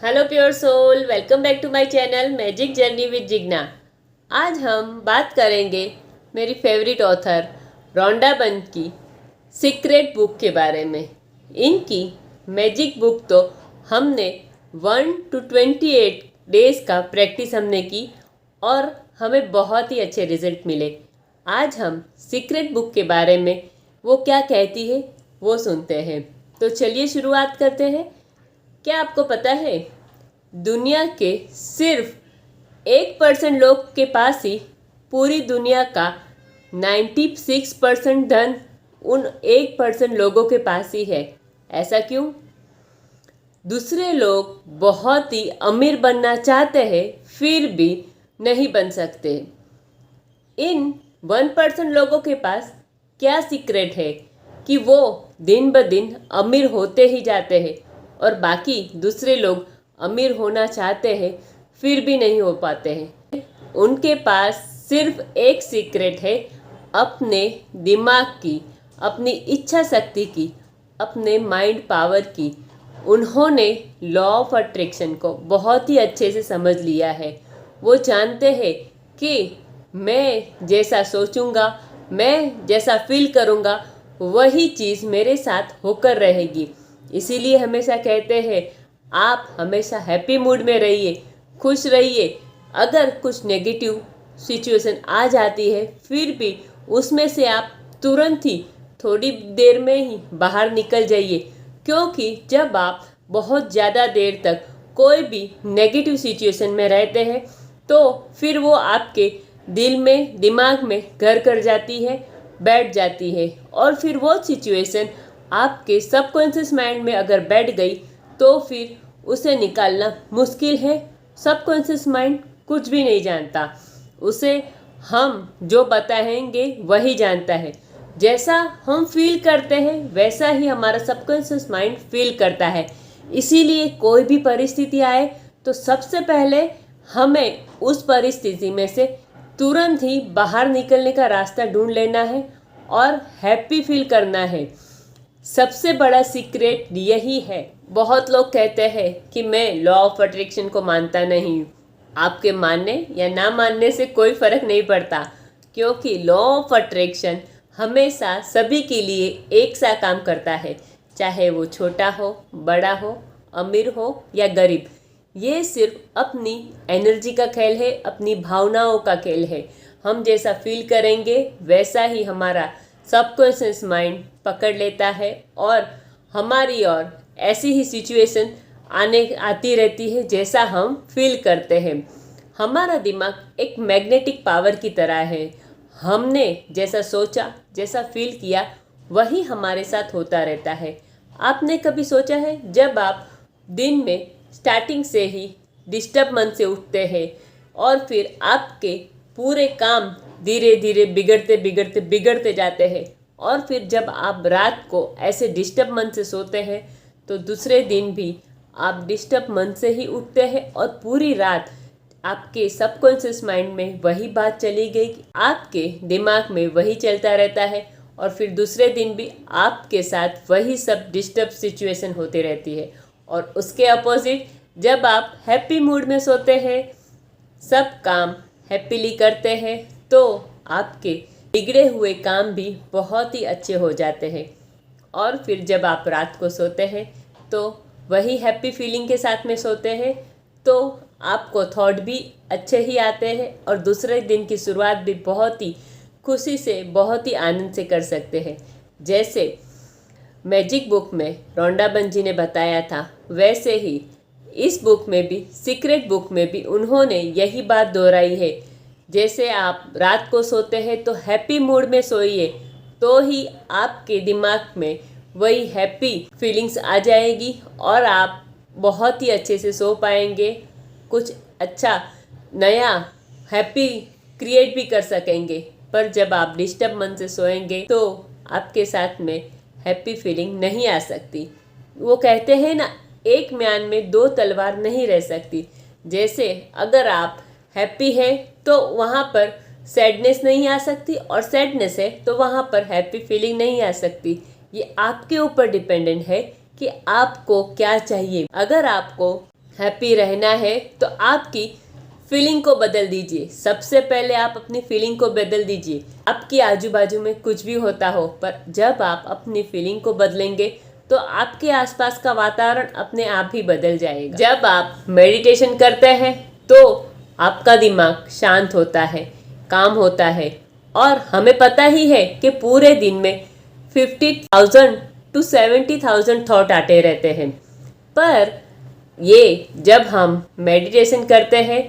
Hello pure soul, welcome back to my channel magic journey with Jigna. आज हम बात करेंगे मेरी फेवरेट ऑथर रोंडा बंज की सीक्रेट बुक के बारे में। इनकी मैजिक बुक तो हमने 1 to 28 डेज़ का प्रैक्टिस हमने की और हमें बहुत ही अच्छे रिजल्ट मिले। आज हम सीक्रेट बुक के बारे में वो क्या कहती है वो सुनते हैं। तो चलिए शुरुआत करते हैं। क्या आपको पता है दुनिया के सिर्फ 1% लोग के पास ही पूरी दुनिया का 96% धन उन 1% लोगों के पास ही है। ऐसा क्यों? दूसरे लोग बहुत ही अमीर बनना चाहते हैं फिर भी नहीं बन सकते। इन 1% लोगों के पास क्या सीक्रेट है कि वो दिन ब दिन अमीर होते ही जाते हैं और बाकी दूसरे लोग अमीर होना चाहते हैं फिर भी नहीं हो पाते हैं? उनके पास सिर्फ एक सीक्रेट है, अपने दिमाग की, अपनी इच्छा शक्ति की, अपने माइंड पावर की। उन्होंने लॉ ऑफ अट्रैक्शन को बहुत ही अच्छे से समझ लिया है। वो जानते हैं कि मैं जैसा सोचूंगा, मैं जैसा फील करूंगा, वही चीज़ मेरे साथ होकर रहेगी। इसीलिए हमेशा कहते हैं आप हमेशा हैप्पी मूड में रहिए, खुश रहिए। अगर कुछ नेगेटिव सिचुएशन आ जाती है फिर भी उसमें से आप तुरंत ही थोड़ी देर में ही बाहर निकल जाइए, क्योंकि जब आप बहुत ज़्यादा देर तक कोई भी नेगेटिव सिचुएशन में रहते हैं तो फिर वो आपके दिल में, दिमाग में घर कर जाती है, बैठ जाती है और फिर वो सिचुएशन आपके सबकॉन्शियस माइंड में अगर बैठ गई तो फिर उसे निकालना मुश्किल है। सबकॉन्शियस माइंड कुछ भी नहीं जानता, उसे हम जो बताएंगे वही जानता है। जैसा हम फील करते हैं वैसा ही हमारा सबकॉन्शियस माइंड फील करता है। इसीलिए कोई भी परिस्थिति आए तो सबसे पहले हमें उस परिस्थिति में से तुरंत ही बाहर निकलने का रास्ता ढूंढ लेना है और हैप्पी फील करना है। सबसे बड़ा सीक्रेट यही है। बहुत लोग कहते हैं कि मैं लॉ ऑफ अट्रैक्शन को मानता नहीं। आपके मानने या ना मानने से कोई फ़र्क नहीं पड़ता, क्योंकि लॉ ऑफ अट्रैक्शन हमेशा सभी के लिए एक सा काम करता है, चाहे वो छोटा हो, बड़ा हो, अमीर हो या गरीब। ये सिर्फ अपनी एनर्जी का खेल है, अपनी भावनाओं का खेल है। हम जैसा फील करेंगे वैसा ही हमारा सबकॉन्शियस माइंड पकड़ लेता है और हमारी ओर ऐसी ही सिचुएशन आती रहती है जैसा हम फील करते हैं। हमारा दिमाग एक मैग्नेटिक पावर की तरह है। हमने जैसा सोचा, जैसा फील किया, वही हमारे साथ होता रहता है। आपने कभी सोचा है जब आप दिन में स्टार्टिंग से ही डिस्टर्ब मन से उठते हैं और फिर आपके पूरे काम धीरे धीरे बिगड़ते जाते हैं और फिर जब आप रात को ऐसे डिस्टर्ब मन से सोते हैं तो दूसरे दिन भी आप डिस्टर्ब मन से ही उठते हैं और पूरी रात आपके सबकॉन्शियस माइंड में वही बात चली गई कि आपके दिमाग में वही चलता रहता है और फिर दूसरे दिन भी आपके साथ वही सब डिस्टर्ब सिचुएशन होती रहती है। और उसके अपोजिट जब आप हैप्पी मूड में सोते हैं, सब काम हैप्पीली करते हैं, तो आपके बिगड़े हुए काम भी बहुत ही अच्छे हो जाते हैं। और फिर जब आप रात को सोते हैं तो वही हैप्पी फीलिंग के साथ में सोते हैं तो आपको थॉट भी अच्छे ही आते हैं और दूसरे दिन की शुरुआत भी बहुत ही खुशी से, बहुत ही आनंद से कर सकते हैं। जैसे मैजिक बुक में रोंडा बंज जी ने बताया था, वैसे ही इस बुक में भी, सीक्रेट बुक में भी उन्होंने यही बात दोहराई है। जैसे आप रात को सोते हैं तो हैप्पी मूड में सोइए, तो ही आपके दिमाग में वही हैप्पी फीलिंग्स आ जाएगी और आप बहुत ही अच्छे से सो पाएंगे। कुछ अच्छा नया हैप्पी क्रिएट भी कर सकेंगे। पर जब आप डिस्टर्ब मन से सोएंगे तो आपके साथ में हैप्पी फीलिंग नहीं आ सकती। वो कहते हैं ना, एक म्यान में दो तलवार नहीं रह सकती। जैसे अगर आप हैप्पी है तो वहाँ पर सैडनेस नहीं आ सकती और सैडनेस है तो वहाँ पर हैप्पी फीलिंग नहीं आ सकती। ये आपके ऊपर डिपेंडेंट है कि आपको क्या चाहिए। अगर आपको हैप्पी रहना है तो आपकी फीलिंग को बदल दीजिए। सबसे पहले आप अपनी फीलिंग को बदल दीजिए। आपके आजू बाजू में कुछ भी होता हो, पर जब आप अपनी फीलिंग को बदलेंगे तो आपके आसपास का वातावरण अपने आप ही बदल जाएगा। जब आप मेडिटेशन करते हैं तो आपका दिमाग शांत होता है, काम होता है, और हमें पता ही है कि पूरे दिन में 50,000 to 70,000 थॉट आते रहते हैं। पर ये जब हम मेडिटेशन करते हैं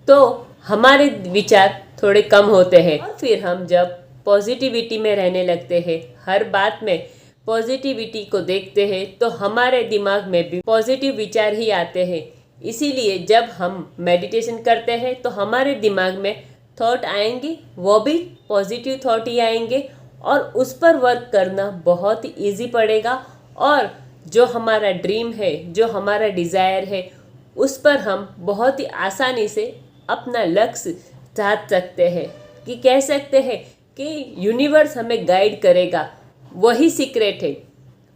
तो हमारे विचार थोड़े कम होते हैं, और फिर हम जब पॉजिटिविटी में रहने लगते हैं, हर बात में पॉजिटिविटी को देखते हैं, तो हमारे दिमाग में भी पॉजिटिव विचार ही आते हैं। इसीलिए जब हम मेडिटेशन करते हैं तो हमारे दिमाग में थॉट आएंगे, वो भी पॉजिटिव थॉट ही आएंगे, और उस पर वर्क करना बहुत ही ईजी पड़ेगा। और जो हमारा ड्रीम है, जो हमारा डिज़ायर है, उस पर हम बहुत ही आसानी से अपना लक्ष्य साध सकते हैं। कि कह सकते हैं कि यूनिवर्स हमें गाइड करेगा, वही सीक्रेट है।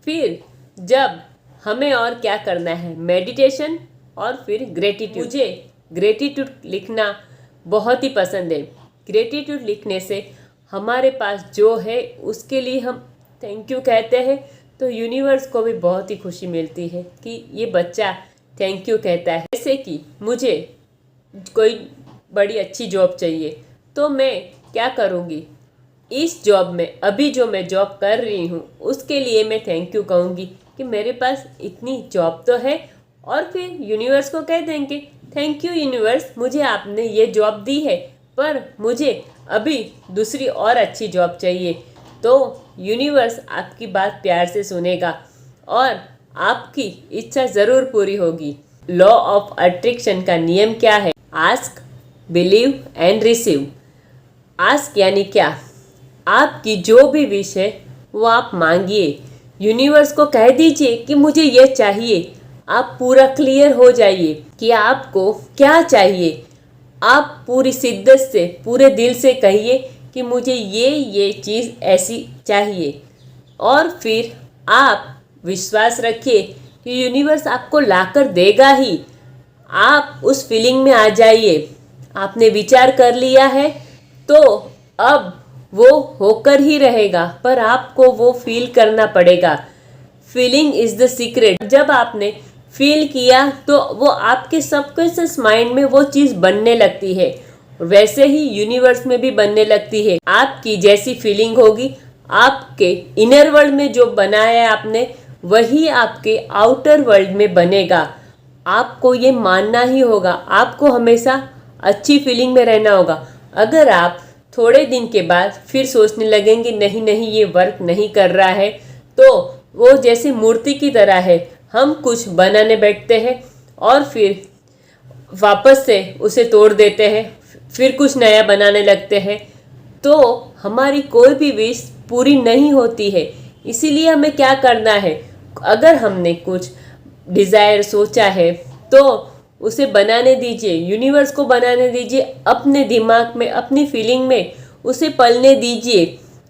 फिर जब हमें और क्या करना है, मेडिटेशन और फिर ग्रेटिट्यूड। मुझे ग्रेटिट्यूड लिखना बहुत ही पसंद है। ग्रेटिट्यूड लिखने से हमारे पास जो है उसके लिए हम थैंक यू कहते हैं, तो यूनिवर्स को भी बहुत ही खुशी मिलती है कि ये बच्चा थैंक यू कहता है। जैसे कि मुझे कोई बड़ी अच्छी जॉब चाहिए, तो मैं क्या करूँगी, इस जॉब में अभी जो मैं जॉब कर रही हूँ उसके लिए मैं थैंक यू कहूँगी कि मेरे पास इतनी जॉब तो है। और फिर यूनिवर्स को कह देंगे थैंक यू यूनिवर्स, मुझे आपने ये जॉब दी है, पर मुझे अभी दूसरी और अच्छी जॉब चाहिए। तो यूनिवर्स आपकी बात प्यार से सुनेगा और आपकी इच्छा ज़रूर पूरी होगी। लॉ ऑफ अट्रैक्शन का नियम क्या है? Ask, believe and receive. Ask यानी क्या? आपकी जो भी विश है वो आप मांगिए, यूनिवर्स को कह दीजिए कि मुझे ये चाहिए। आप पूरा क्लियर हो जाइए कि आपको क्या चाहिए। आप पूरी शिद्दत से, पूरे दिल से कहिए कि मुझे ये चीज़ ऐसी चाहिए, और फिर आप विश्वास रखिए कि यूनिवर्स आपको लाकर देगा ही। आप उस फीलिंग में आ जाइए। आपने विचार कर लिया है तो अब वो होकर ही रहेगा, पर आपको वो फील करना पड़ेगा। Feeling is the secret. जब आपने फील किया तो वो आपके सबकॉन्शियस माइंड में वो चीज़ बनने लगती है, वैसे ही यूनिवर्स में भी बनने लगती है। आपकी जैसी फीलिंग होगी, आपके इनर वर्ल्ड में जो बनाया है आपने, वही आपके आउटर वर्ल्ड में बनेगा। आपको ये मानना ही होगा, आपको हमेशा अच्छी फीलिंग में रहना होगा। अगर आप थोड़े दिन के बाद फिर सोचने लगेंगे नहीं नहीं ये वर्क नहीं कर रहा है, तो वो जैसे मूर्ति की तरह है। हम कुछ बनाने बैठते हैं और फिर वापस से उसे तोड़ देते हैं, फिर कुछ नया बनाने लगते हैं, तो हमारी कोई भी विश पूरी नहीं होती है। इसीलिए हमें क्या करना है, अगर हमने कुछ डिज़ायर सोचा है तो उसे बनाने दीजिए, यूनिवर्स को बनाने दीजिए, अपने दिमाग में, अपनी फीलिंग में उसे पलने दीजिए।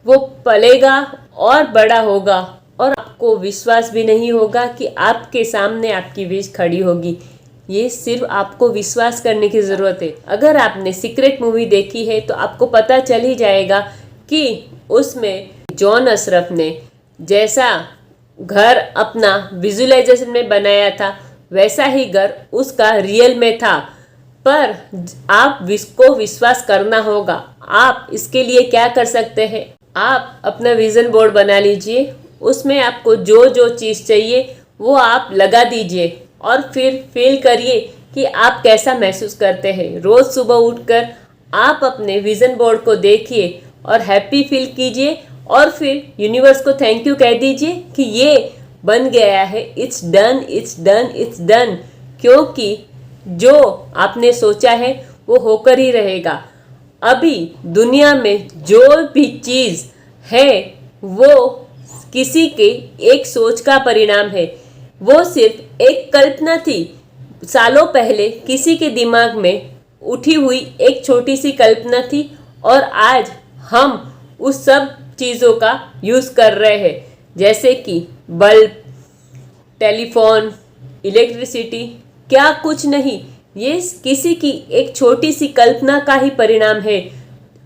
वो पलेगा और बड़ा होगा, और आपको विश्वास भी नहीं होगा कि आपके सामने आपकी विश खड़ी होगी। ये सिर्फ आपको विश्वास करने की ज़रूरत है। अगर आपने सीक्रेट मूवी देखी है तो आपको पता चल ही जाएगा कि उसमें जॉन अशरफ ने जैसा घर अपना विजुअलाइजेशन में बनाया था, वैसा ही घर उसका रियल में था। पर आप को विश्वास करना होगा। आप इसके लिए क्या कर सकते हैं, आप अपना विज़न बोर्ड बना लीजिए, उसमें आपको जो जो चीज़ चाहिए वो आप लगा दीजिए, और फिर फील करिए कि आप कैसा महसूस करते हैं। रोज़ सुबह उठकर आप अपने विज़न बोर्ड को देखिए और हैप्पी फील कीजिए, और फिर यूनिवर्स को थैंक यू कह दीजिए कि ये बन गया है, it's done, it's done, it's done. क्योंकि जो आपने सोचा है वो होकर ही रहेगा। अभी दुनिया में जो भी चीज़ है वो किसी के एक सोच का परिणाम है। वो सिर्फ एक कल्पना थी, सालों पहले किसी के दिमाग में उठी हुई एक छोटी सी कल्पना थी, और आज हम उस सब चीज़ों का यूज़ कर रहे हैं, जैसे कि बल्ब, टेलीफोन, इलेक्ट्रिसिटी, क्या कुछ नहीं, ये किसी की एक छोटी सी कल्पना का ही परिणाम है।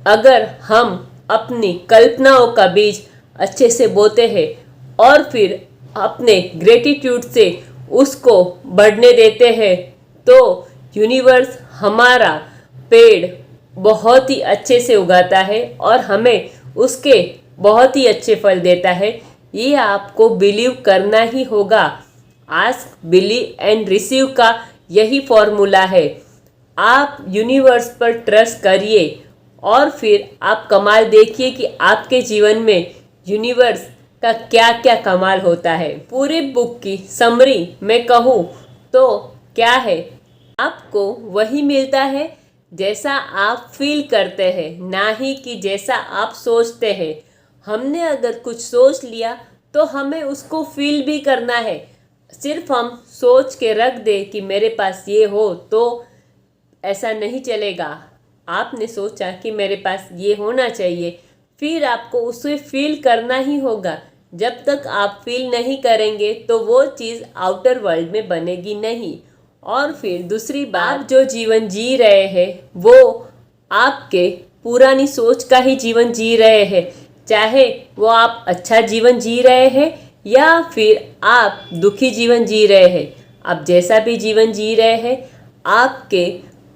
अगर हम अपनी कल्पनाओं का बीज अच्छे से बोते हैं और फिर अपने ग्रेटिट्यूड से उसको बढ़ने देते हैं, तो यूनिवर्स हमारा पेड़ बहुत ही अच्छे से उगाता है और हमें उसके बहुत ही अच्छे फल देता है। ये आपको बिलीव करना ही होगा। आस्क, बिलीव एंड रिसीव का यही फॉर्मूला है। आप यूनिवर्स पर ट्रस्ट करिए और फिर आप कमाल देखिए कि आपके जीवन में यूनिवर्स का क्या क्या कमाल होता है। पूरी बुक की समरी मैं कहूँ तो क्या है, आपको वही मिलता है जैसा आप फील करते हैं, ना ही कि जैसा आप सोचते हैं। हमने अगर कुछ सोच लिया तो हमें उसको फील भी करना है। सिर्फ हम सोच के रख दे कि मेरे पास ये हो तो ऐसा नहीं चलेगा। आपने सोचा कि मेरे पास ये होना चाहिए, फिर आपको उसे फील करना ही होगा। जब तक आप फील नहीं करेंगे तो वो चीज़ आउटर वर्ल्ड में बनेगी नहीं। और फिर दूसरी बात, जो जीवन जी रहे हैं वो आपके पुरानी सोच का ही जीवन जी रहे हैं। चाहे वो आप अच्छा जीवन जी रहे हैं या फिर आप दुखी जीवन जी रहे हैं, आप जैसा भी जीवन जी रहे हैं, आपके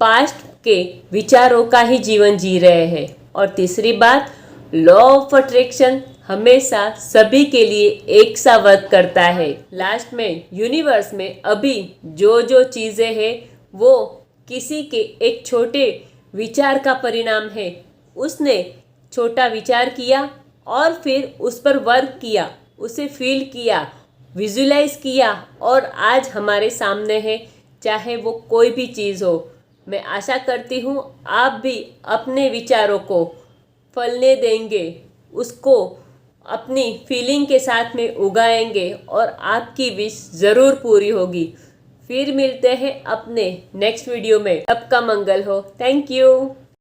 पास्ट के विचारों का ही जीवन जी रहे हैं। और तीसरी बात, लॉ ऑफ अट्रैक्शन हमेशा सभी के लिए एक सा वर्क करता है। लास्ट में यूनिवर्स में अभी जो जो चीज़ें हैं वो किसी के एक छोटे विचार का परिणाम है। उसने छोटा विचार किया और फिर उस पर वर्क किया, उसे फील किया, विजुलाइज किया और आज हमारे सामने है, चाहे वो कोई भी चीज़ हो। मैं आशा करती हूँ आप भी अपने विचारों को फलने देंगे, उसको अपनी फीलिंग के साथ में उगाएंगे और आपकी विश ज़रूर पूरी होगी। फिर मिलते हैं अपने नेक्स्ट वीडियो में। सबका मंगल हो। Thank you.